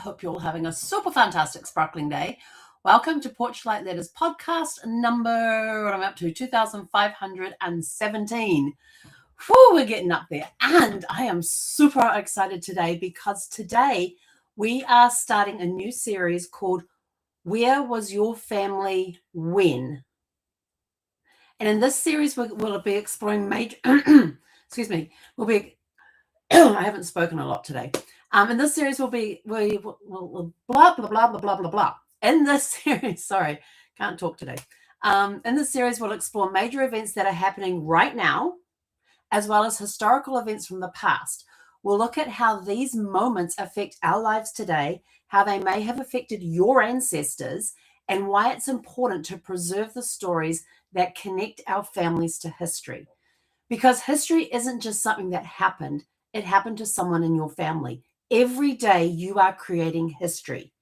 hope you're all having a super fantastic sparkling day. Welcome to Portrait Letters podcast number, what am I up to, 2517. Whew, we're getting up there. And I am super excited today because today we are starting a new series called Where Was Your Family When? And in this series, we'll be exploring major, excuse me, I haven't spoken a lot today. In this series, we'll blah, blah, blah, blah, blah, blah, blah. In this series, sorry, can't talk today. In this series, we'll explore major events that are happening right now, as well as historical events from the past. We'll look at how these moments affect our lives today, how they may have affected your ancestors, and why it's important to preserve the stories that connect our families to history. Because history isn't just something that happened, it happened to someone in your family. Every day you are creating history.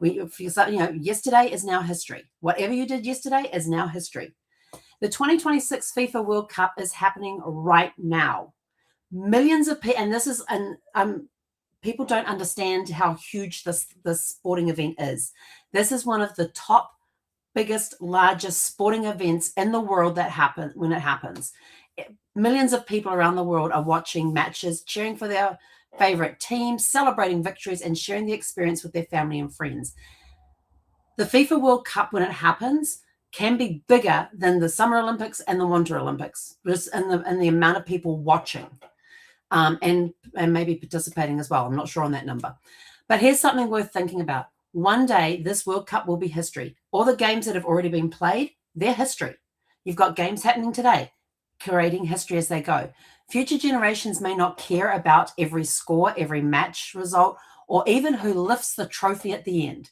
Yesterday is now history. Whatever you did yesterday is now history. The 2026 FIFA World Cup is happening right now. Millions of people, and people don't understand how huge this sporting event is. This is one of the top, biggest, largest sporting events in the world that happen when it happens. Millions of people around the world are watching matches, cheering for their favorite teams, celebrating victories, and sharing the experience with their family and friends. The FIFA World Cup, when it happens, can be bigger than the Summer Olympics and the Winter Olympics, just in the amount of people watching and maybe participating as well. I'm not sure on that number. But here's something worth thinking about. One day, this World Cup will be history. All the games that have already been played, they're history. You've got games happening today, creating history as they go. Future generations may not care about every score, every match result, or even who lifts the trophy at the end.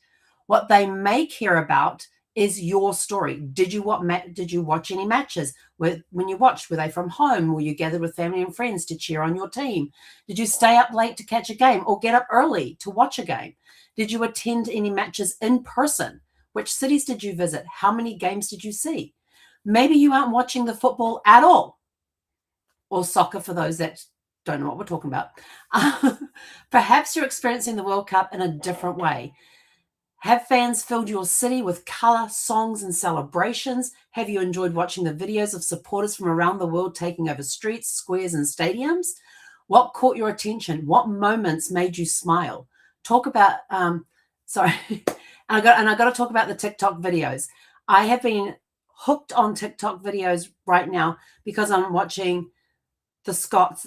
What they may care about is your story. Did you watch any matches? When you watched, were they from home? Were you gathered with family and friends to cheer on your team? Did you stay up late to catch a game or get up early to watch a game? Did you attend any matches in person? Which cities did you visit? How many games did you see? Maybe you aren't watching the football at all, or soccer for those that don't know what we're talking about. Perhaps you're experiencing the World Cup in a different way. Have fans filled your city with color, songs, and celebrations? Have you enjoyed watching the videos of supporters from around the world taking over streets, squares, and stadiums? What caught your attention? What moments made you smile? Talk about, sorry, I got to talk about the TikTok videos. I have been hooked on TikTok videos right now because I'm watching the Scots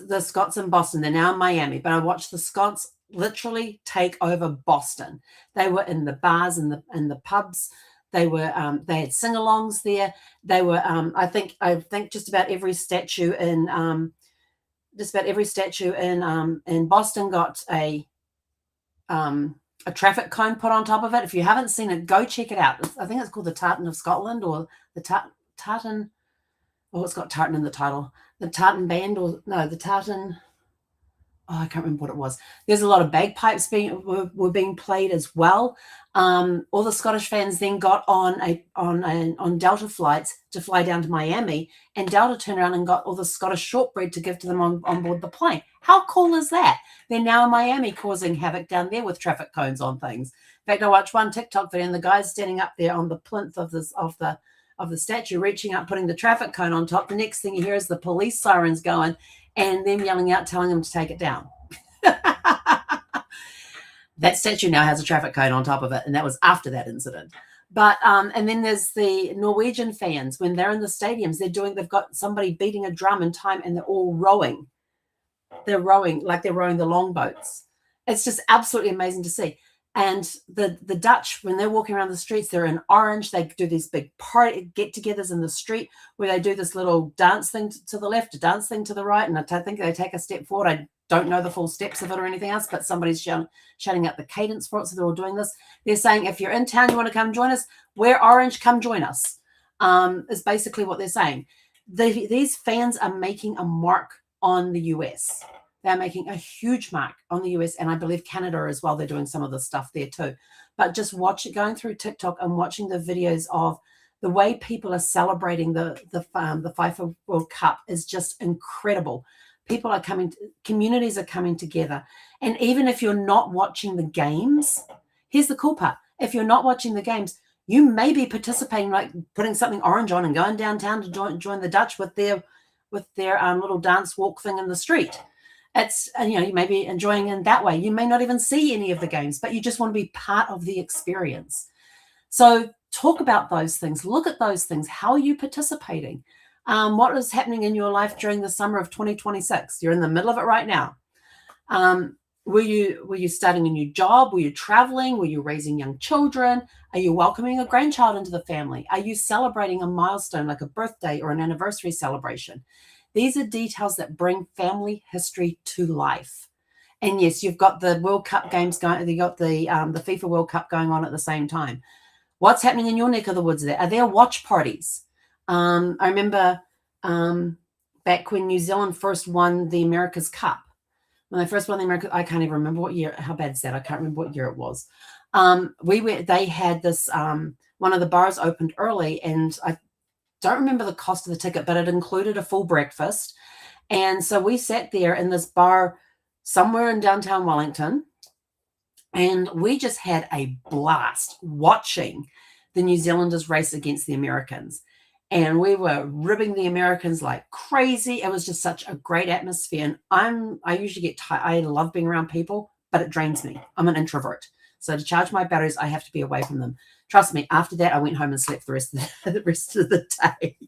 in Boston. They're now in Miami, but I watched the Scots literally take over Boston. They were in the bars and the pubs. They had sing-alongs there. They were I think just about every statue in Boston got a traffic cone put on top of it. If you haven't seen it, go check it out. I think it's called the Tartan of Scotland, or the Tartan. Oh, it's got Tartan in the title. The Tartan Band, the Tartan. Oh, I can't remember what it was. There's a lot of bagpipes were being played as well. All the Scottish fans then got on Delta flights to fly down to Miami, and Delta turned around and got all the Scottish shortbread to give to them on board the plane. How cool is that? They're now in Miami causing havoc down there with traffic cones on things. In fact, I watched one TikTok video, and the guy's standing up there on the plinth of the statue, reaching up, putting the traffic cone on top. The next thing you hear is the police sirens going, and them yelling out, telling them to take it down. That statue now has a traffic cone on top of it, and that was after that incident. But and then there's the Norwegian fans. When they're in the stadiums, they've got somebody beating a drum in time, and they're all rowing. They're rowing like they're rowing the longboats. It's just absolutely amazing to see. And the Dutch, when they're walking around the streets, they're in orange. They do these big party get-togethers in the street where they do this little dance thing to the left, a dance thing to the right, and I think they take a step forward. I don't know the full steps of it or anything else, but somebody's shouting out the cadence for it, so they're all doing this. They're saying, if you're in town, you want to come join us, wear orange, come join us, is basically what they're saying. These fans are making a mark on the US. They're making a huge mark on the US, and I believe Canada as well. They're doing some of the stuff there too. But just going through TikTok and watching the videos of the way people are celebrating the FIFA World Cup is just incredible. People are coming, communities are coming together. And even if you're not watching the games, here's the cool part. If you're not watching the games, you may be participating, like putting something orange on and going downtown to join the Dutch with their little dance walk thing in the street. It's, you may be enjoying it that way. You may not even see any of the games, but you just want to be part of the experience. So talk about those things. Look at those things. How are you participating? What is happening in your life during the summer of 2026? You're in the middle of it right now. Were you starting a new job? Were you traveling? Were you raising young children? Are you welcoming a grandchild into the family? Are you celebrating a milestone like a birthday or an anniversary celebration? These are details that bring family history to life. And yes, you've got the World Cup games going. You've got the FIFA World Cup going on at the same time. What's happening in your neck of the woods there? Are there watch parties? I remember back when New Zealand first won the America's Cup. When they first won the America, I can't even remember what year. How bad is that? I can't remember what year it was. They had this, one of the bars opened early, and I don't remember the cost of the ticket, but it included a full breakfast. And so we sat there in this bar somewhere in downtown Wellington, and we just had a blast watching the New Zealanders race against the Americans. And we were ribbing the Americans like crazy. It was just such a great atmosphere. And I usually get tired. I love being around people, but it drains me. I'm an introvert. So to charge my batteries, I have to be away from them. Trust me, after that, I went home and slept the rest of the day.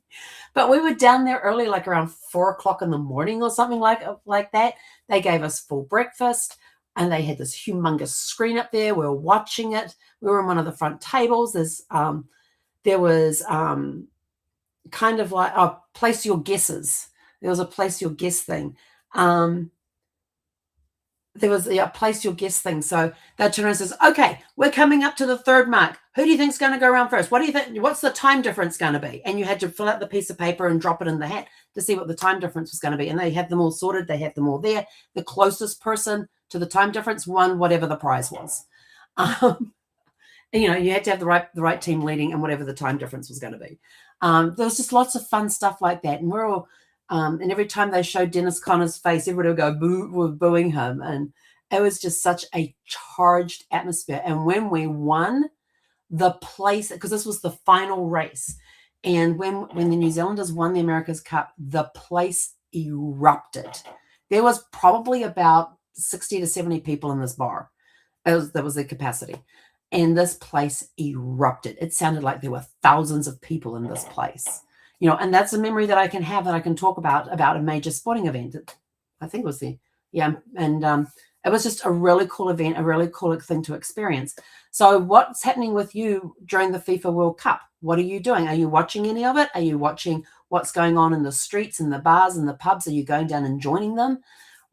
But we were down there early, like around 4 o'clock in the morning or something like that. They gave us full breakfast, and they had this humongous screen up there. We were watching it. We were on one of the front tables. There was kind of like, place your guesses. There was a place your guess thing. There was a place your guess thing. So that turn around and says, okay, we're coming up to the third mark. Who do you think is going to go around first? What do you think? What's the time difference going to be? And you had to fill out the piece of paper and drop it in the hat to see what the time difference was going to be. And they had them all sorted. They had them all there. The closest person to the time difference won whatever the prize was. And, you had to have the right team leading and whatever the time difference was going to be. There was just lots of fun stuff like that. And we're all, and every time they showed Dennis Connor's face, everybody would go boo, were booing him. And it was just such a charged atmosphere. And when we won, the place, because this was the final race, and when the New Zealanders won the America's Cup, the place erupted. There was probably about 60 to 70 people in this bar. That was the capacity. And this place erupted. It sounded like there were thousands of people in this place. And that's a memory that I can have, that I can talk about a major sporting event. I think it was and it was just a really cool event, a really cool thing to experience. So what's happening with you during the FIFA World Cup? What are you doing? Are you watching any of it? Are you watching what's going on in the streets and the bars and the pubs? Are you going down and joining them?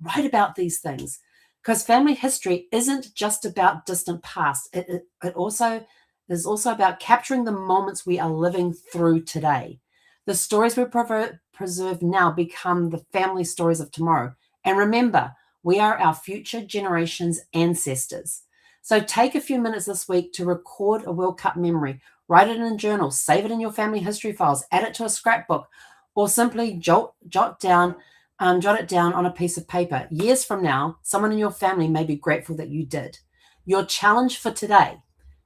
Write about these things, because family history isn't just about distant past. It also is also about capturing the moments we are living through today. The stories we preserve now become the family stories of tomorrow. And remember, we are our future generations' ancestors. So take a few minutes this week to record a World Cup memory. Write it in a journal, save it in your family history files, add it to a scrapbook, or simply jot it down on a piece of paper. Years from now, someone in your family may be grateful that you did. Your challenge for today: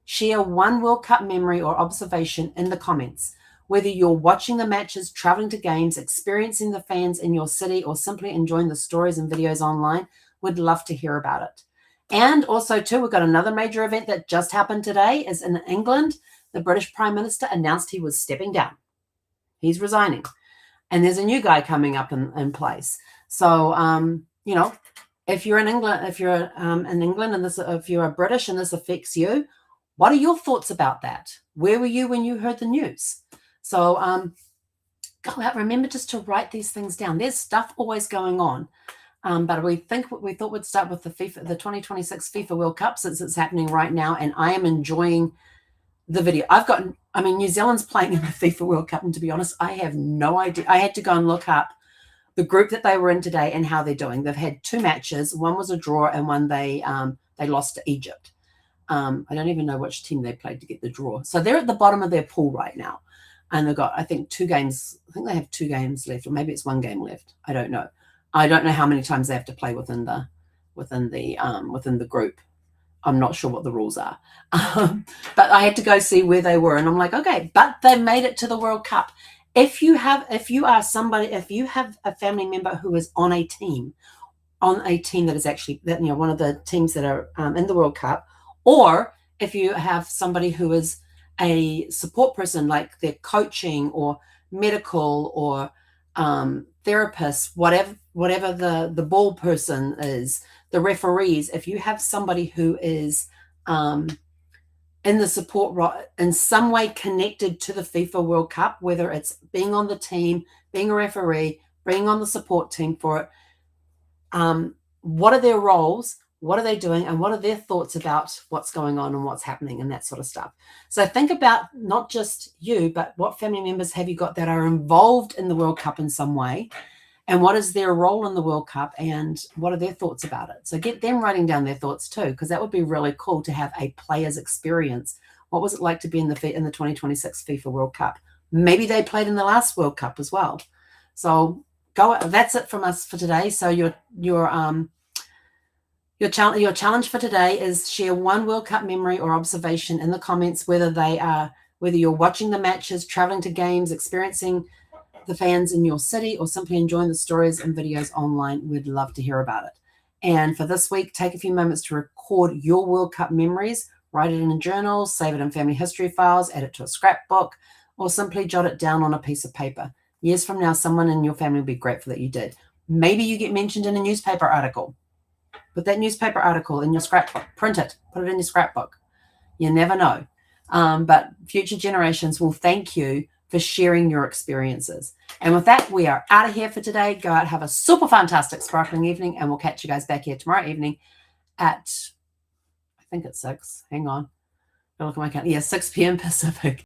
share one World Cup memory or observation in the comments. Whether you're watching the matches, traveling to games, experiencing the fans in your city, or simply enjoying the stories and videos online, we'd love to hear about it. And also, too, we've got another major event that just happened today. Is in England. The British Prime Minister announced he was stepping down. He's resigning. And there's a new guy coming up in place. So, if you're in England, and if you're British and this affects you, what are your thoughts about that? Where were you when you heard the news? So go out. Remember just to write these things down. There's stuff always going on. But we thought we'd start with the 2026 FIFA World Cup, since it's happening right now, and I am enjoying the video. New Zealand's playing in the FIFA World Cup, and to be honest, I have no idea. I had to go and look up the group that they were in today and how they're doing. They've had 2 matches. One was a draw, and one they lost to Egypt. I don't even know which team they played to get the draw. So they're at the bottom of their pool right now. And they've got, I think, 2 games. I think they have 2 games left, or maybe it's 1 game left. I don't know. I don't know how many times they have to play within the group. I'm not sure what the rules are. But I had to go see where they were, and I'm like, okay, but they made it to the World Cup. If you have a family member who is on a team that is actually one of the teams that are in the World Cup, or if you have somebody who is a support person, like they're coaching or medical or therapist, whatever the ball person is, the referees, if you have somebody who is in the support in some way connected to the FIFA World Cup, whether it's being on the team, being a referee, being on the support team for it, what are their roles, what are they doing, and what are their thoughts about what's going on and what's happening and that sort of stuff. So think about not just you, but what family members have you got that are involved in the World Cup in some way, and what is their role in the World Cup, and what are their thoughts about it. So get them writing down their thoughts too, because that would be really cool to have a player's experience. What was it like to be in the 2026 FIFA World Cup? Maybe they played in the last World Cup as well. So that's it from us for today. So your challenge for today is share one World Cup memory or observation in the comments, whether you're watching the matches, traveling to games, experiencing the fans in your city, or simply enjoying the stories and videos online. We'd love to hear about it. And for this week, take a few moments to record your World Cup memories, write it in a journal, save it in family history files, add it to a scrapbook, or simply jot it down on a piece of paper. Years from now, someone in your family will be grateful that you did. Maybe you get mentioned in a newspaper article. Put that newspaper article in your scrapbook, print it, put it in your scrapbook. You never know. But future generations will thank you for sharing your experiences. And with that, we are out of here for today. Go out, have a super fantastic sparkling evening, and we'll catch you guys back here tomorrow evening at, I think it's 6. Hang on. I'll look at my calendar. Yeah, 6 p.m. Pacific.